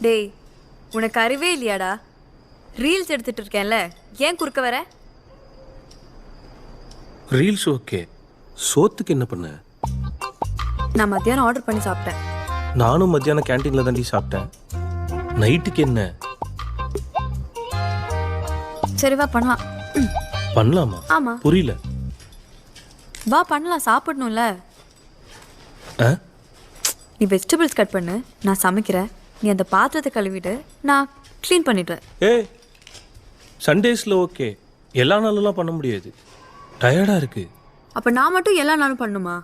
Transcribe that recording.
டேய் உனக்கு அறிவே இல்லையாடா? ரீல்ஸ் எடுத்துட்டு இருக்கேன்ல, ஏன் குறுக்க வர? ரீல்ஸ் ஓகே, சோத்துக்கு என்ன பண்ண? நான் மத்தியானம் ஆர்டர் பண்ணி சாப்பிட்டேன். நானும் மத்தியானம் கேன்டீன்ல தாண்டி சாப்பிட்டேன். நைட்டுக்கு என்ன சரி வா பண்ணலாம். பண்ணலாமா? ஆமா புரியல. வா பண்ணலாம், சாப்பிடணும்ல. ஆ? நீ வெஜிடபிள்ஸ் கட் பண்ணு, நான் சமைக்கிறேன். நீ அந்த பாத்திரத்தை கழுவிட்டு நான் க்ளீன் பண்ணிடுறேன். ஏய், சண்டேஸில் ஓகே, எல்லா நாளெல்லாம் பண்ண முடியாது, டயர்டாக இருக்கு. அப்போ நான் மட்டும் எல்லா நாளும் பண்ணுமா?